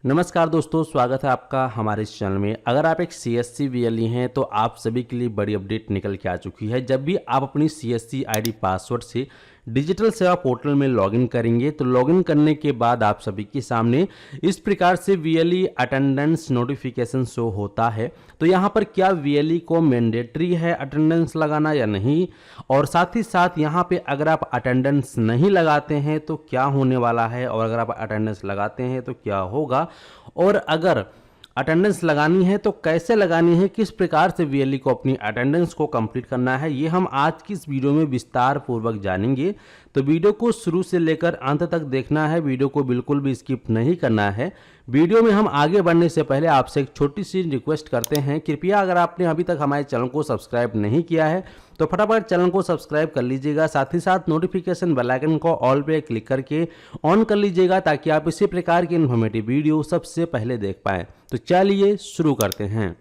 नमस्कार दोस्तों, स्वागत है आपका हमारे इस चैनल में। अगर आप एक CSC VLE हैं तो आप सभी के लिए बड़ी अपडेट निकल के आ चुकी है। जब भी आप अपनी CSC ID पासवर्ड से डिजिटल सेवा पोर्टल में लॉगिन करेंगे तो लॉगिन करने के बाद आप सभी के सामने इस प्रकार से VLE अटेंडेंस नोटिफिकेशन शो होता है। तो यहाँ पर क्या VLE को मैंडेटरी है अटेंडेंस लगाना या नहीं, और साथ ही साथ यहाँ पे अगर आप अटेंडेंस नहीं लगाते हैं तो क्या होने वाला है, और अगर आप अटेंडेंस लगाते हैं तो क्या होगा, और अगर अटेंडेंस लगानी है तो कैसे लगानी है, किस प्रकार से VLE को अपनी अटेंडेंस को कंप्लीट करना है, ये हम आज की इस वीडियो में विस्तार पूर्वक जानेंगे। तो वीडियो को शुरू से लेकर अंत तक देखना है, वीडियो को बिल्कुल भी स्किप नहीं करना है। वीडियो में हम आगे बढ़ने से पहले आपसे एक छोटी सी रिक्वेस्ट करते हैं, कृपया अगर आपने अभी तक हमारे चैनल को सब्सक्राइब नहीं किया है तो फटाफट चैनल को सब्सक्राइब कर लीजिएगा। साथ ही साथ नोटिफिकेशन बेल आइकन को ऑल पे क्लिक करके ऑन कर लीजिएगा ताकि आप इसी प्रकार की इन्फॉर्मेटिव वीडियो सबसे पहले देख पाएं। तो चलिए शुरू करते हैं।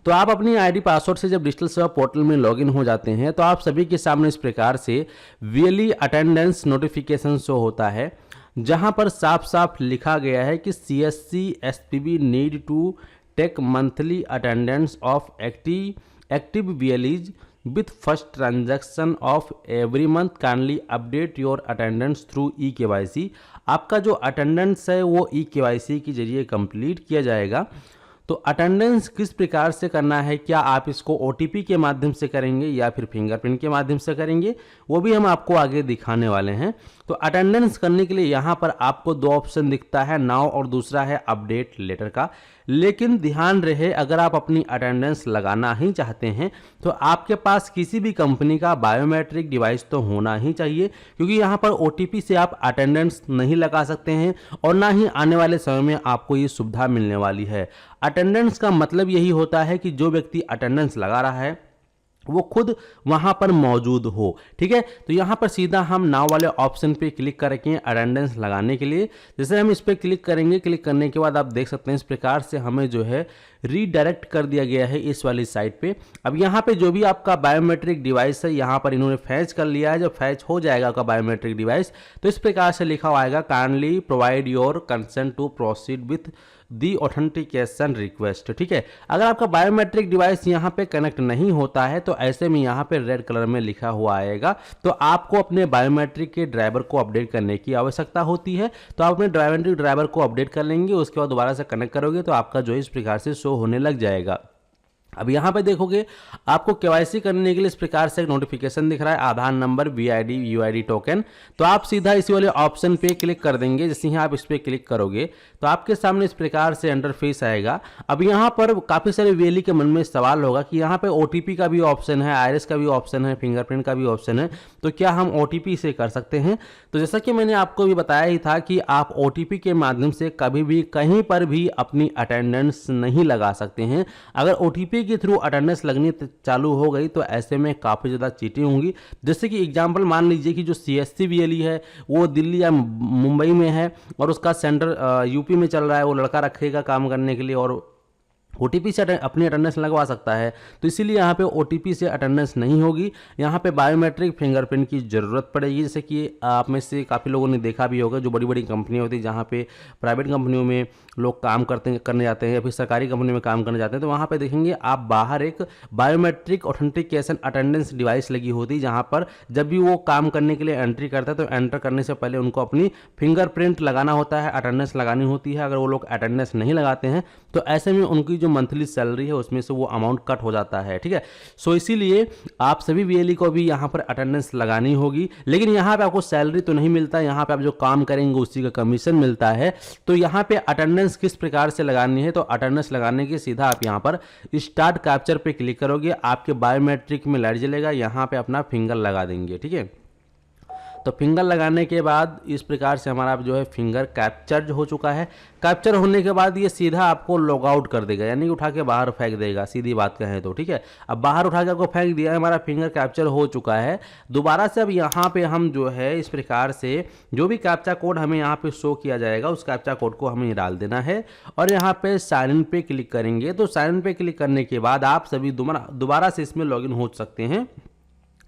तो आप अपनी आईडी पासवर्ड से जब डिजिटल सेवा पोर्टल में लॉगिन हो जाते हैं तो आप सभी के सामने इस प्रकार से VLE अटेंडेंस नोटिफिकेशन शो होता है, जहां पर साफ साफ लिखा गया है कि CSC SPB need to take monthly attendance of active VLEs with first transaction of every month kindly update your attendance through eKYC। आपका जो अटेंडेंस है वो eKYC के जरिए कंप्लीट किया जाएगा। तो अटेंडेंस किस प्रकार से करना है, क्या आप इसको OTP के माध्यम से करेंगे या फिर फिंगरप्रिंट के माध्यम से करेंगे, वो भी हम आपको आगे दिखाने वाले हैं। तो अटेंडेंस करने के लिए यहाँ पर आपको दो ऑप्शन दिखता है, नाउ और दूसरा है अपडेट लेटर का। लेकिन ध्यान रहे, अगर आप अपनी अटेंडेंस लगाना ही चाहते हैं तो आपके पास किसी भी कंपनी का बायोमेट्रिक डिवाइस तो होना ही चाहिए, क्योंकि यहाँ पर OTP से आप अटेंडेंस नहीं लगा सकते हैं और ना ही आने वाले समय में आपको ये सुविधा मिलने वाली है। अटेंडेंस का मतलब यही होता है कि जो व्यक्ति अटेंडेंस लगा रहा है वो खुद वहां पर मौजूद हो। ठीक है, तो यहां पर सीधा हम नाउ वाले ऑप्शन पे क्लिक करेंगे अटेंडेंस लगाने के लिए। जैसे हम इस पे क्लिक करेंगे, क्लिक करने के बाद आप देख सकते हैं इस प्रकार से हमें जो है रीडायरेक्ट कर दिया गया है इस वाली साइट पे। अब यहाँ पे जो भी आपका बायोमेट्रिक डिवाइस है यहाँ पर इन्होंने फैच कर लिया है। जब फैच हो जाएगा आपका बायोमेट्रिक डिवाइस तो इस प्रकार से लिखा हुआ आएगा, kindly provide your consent to proceed with the authentication request. ठीक है, अगर आपका बायोमेट्रिक डिवाइस यहाँ पे कनेक्ट नहीं होता है तो ऐसे में यहाँ पे रेड कलर में लिखा हुआ आएगा, तो आपको अपने बायोमेट्रिक के ड्राइवर को अपडेट करने की आवश्यकता होती है। तो आप अपने बायोमेट्रिक ड्राइवर को अपडेट कर लेंगे, उसके बाद दोबारा से कनेक्ट करोगे तो आपका जो इस प्रकार से शो होने लग जाएगा। अब यहाँ पे देखोगे आपको KYC करने के लिए इस प्रकार से एक नोटिफिकेशन दिख रहा है, आधार नंबर, VID UID टोकन। तो आप सीधा इसी वाले ऑप्शन पे क्लिक कर देंगे। जैसे ही आप इस पे क्लिक करोगे तो आपके सामने इस प्रकार से इंटरफेस आएगा। अब यहाँ पर काफ़ी सारे VLE के मन में सवाल होगा कि यहाँ पे OTP का भी ऑप्शन है, iris का भी ऑप्शन है, फिंगरप्रिंट का भी ऑप्शन है, तो क्या हम OTP से कर सकते हैं? तो जैसा कि मैंने आपको भी बताया ही था कि आप OTP के माध्यम से कभी भी कहीं पर भी अपनी अटेंडेंस नहीं लगा सकते हैं। अगर OTP के थ्रू अटेंडेंस लगनी चालू हो गई तो ऐसे में काफ़ी ज़्यादा चीटिंग होंगी। जैसे कि एग्जांपल मान लीजिए कि जो CSC VLE है वो दिल्ली या मुंबई में है और उसका सेंटर UP में चल रहा है, वो लड़का रखेगा काम करने के लिए और OTP से अपनी अटेंडेंस लगवा सकता है। तो इसीलिए यहाँ पे OTP से अटेंडेंस नहीं होगी, यहाँ पे बायोमेट्रिक फिंगरप्रिंट की ज़रूरत पड़ेगी। जैसे कि आप में से काफ़ी लोगों ने देखा भी होगा, जो बड़ी बड़ी कंपनियाँ होती हैं, जहाँ पे प्राइवेट कंपनियों में लोग काम करने जाते हैं या फिर सरकारी कंपनी में काम करने जाते हैं, तो वहाँ पे देखेंगे आप बाहर एक बायोमेट्रिक ऑथेंटिकेशन अटेंडेंस डिवाइस लगी होती है, जहाँ पर जब भी वो काम करने के लिए एंट्री करता है तो एंटर करने से पहले उनको अपनी फिंगरप्रिंट लगाना होता है, अटेंडेंस लगानी होती है। अगर वो लोग अटेंडेंस नहीं लगाते हैं तो ऐसे में उनकी जो मंथली सैलरी है उसमें से वो अमाउंट कट हो जाता है। ठीक है, सो इसीलिए आप सभी VLE को भी यहाँ पर अटेंडेंस लगानी होगी। लेकिन यहाँ पे आपको सैलरी तो नहीं मिलता, यहाँ पे आप जो काम करेंगे उसी का कमीशन मिलता है। तो यहाँ पे अटेंडेंस किस प्रकार से लगानी है, तो अटेंडेंस लगाने के सीधा आप यहाँ पर स्टार्ट कैप्चर पे क्लिक करोगे, आपके बायोमेट्रिक में लाइट जलेगा, यहाँ पे अपना फिंगर लगा देंगे। ठीक है, तो फिंगर लगाने के बाद इस प्रकार से हमारा जो है फिंगर कैप्चर हो चुका है। कैप्चर होने के बाद ये सीधा आपको लॉग आउट कर देगा, यानी उठा के बाहर फेंक देगा, सीधी बात कहें तो। ठीक है, अब बाहर उठा के आपको फेंक दिया, हमारा फिंगर कैप्चर हो चुका है। दोबारा से अब यहाँ पे हम जो है इस प्रकार से जो भी कैप्चा कोड हमें यहाँ पे शो किया जाएगा उस कैप्चा कोड को हमें डाल देना है और यहाँ पे साइन इन पे क्लिक करेंगे। तो साइन इन पे क्लिक करने के बाद आप सभी दोबारा से इसमें लॉगिन हो सकते हैं।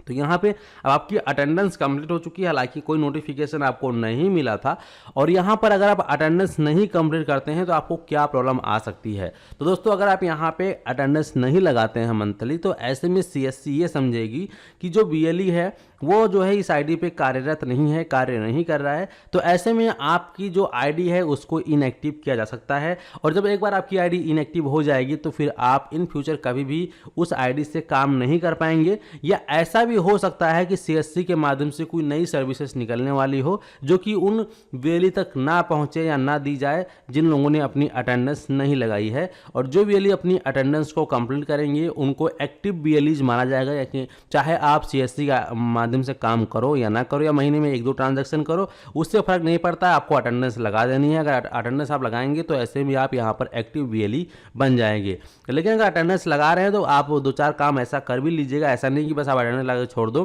तो यहाँ पे अब आपकी अटेंडेंस कंप्लीट हो चुकी है, हालांकि कोई नोटिफिकेशन आपको नहीं मिला था। और यहाँ पर अगर आप अटेंडेंस नहीं कंप्लीट करते हैं तो आपको क्या प्रॉब्लम आ सकती है। तो दोस्तों अगर आप यहाँ पे अटेंडेंस नहीं लगाते हैं मंथली, तो ऐसे में सीएससी ये समझेगी कि जो बीएलई है वो जो है इस आईडी पे कार्यरत नहीं है, कार्य नहीं कर रहा है। तो ऐसे में आपकी जो आईडी है उसको इनएक्टिव किया जा सकता है। और जब एक बार आपकी आईडी इनएक्टिव हो जाएगी तो फिर आप इन फ्यूचर कभी भी उस आईडी से काम नहीं कर पाएंगे। या ऐसा भी हो सकता है कि सीएससी के माध्यम से कोई नई सर्विसेज निकलने वाली हो जो कि उन बीएलई तक ना पहुंचे या ना दी जाए जिन लोगों ने अपनी अटेंडेंस नहीं लगाई है। और जो बीएलई अपनी अटेंडेंस को कंप्लीट करेंगे उनको एक्टिव बीएलईज माना जाएगा। यानी चाहे आप सीएससी का माध्यम से काम करो या ना करो, या महीने में 1-2 ट्रांजैक्शन करो, उससे फर्क नहीं पड़ता, आपको अटेंडेंस लगा देनी है। अगर अटेंडेंस आप लगाएंगे तो ऐसे में आप यहाँ पर एक्टिव बीएलई बन जाएंगे। लेकिन अगर अटेंडेंस लगा रहे हैं तो आप 2-4 काम ऐसा कर भी लीजिएगा, ऐसा नहीं कि बस आप अटेंडेंस लगा छोड़ दो,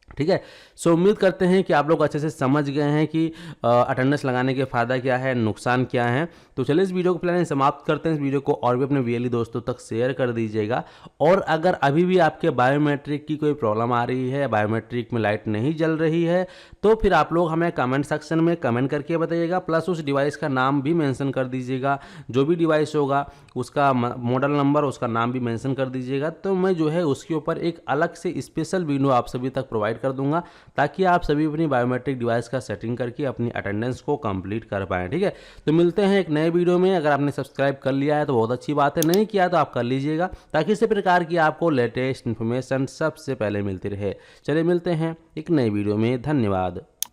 ठीक है। सो उम्मीद करते हैं कि आप लोग अच्छे से समझ गए हैं कि अटेंडेंस लगाने के फ़ायदा क्या है, नुकसान क्या है। तो चलिए इस वीडियो को प्लान समाप्त करते हैं। इस वीडियो को और भी अपने बीएलई दोस्तों तक शेयर कर दीजिएगा। और अगर अभी भी आपके बायोमेट्रिक की कोई प्रॉब्लम आ रही है, बायोमेट्रिक में लाइट नहीं जल रही है, तो फिर आप लोग हमें कमेंट सेक्शन में कमेंट करके बताइएगा, प्लस उस डिवाइस का नाम भी मेंशन कर दीजिएगा। जो भी डिवाइस होगा उसका मॉडल नंबर, उसका नाम भी मेंशन कर दीजिएगा। तो मैं जो है उसके ऊपर एक अलग से स्पेशल वीडियो आप सभी तक प्रोवाइड कर दूंगा, ताकि आप सभी अपनी बायोमेट्रिक डिवाइस का सेटिंग करके अपनी अटेंडेंस को कंप्लीट कर पाएं, ठीक है। तो मिलते हैं एक नए वीडियो में। अगर आपने सब्सक्राइब कर लिया है तो बहुत अच्छी बात है, नहीं किया तो आप कर लीजिएगा, ताकि इसी प्रकार की आपको लेटेस्ट इन्फॉर्मेशन सबसे पहले मिलती रहे। चलिए मिलते हैं एक नए वीडियो में, धन्यवाद।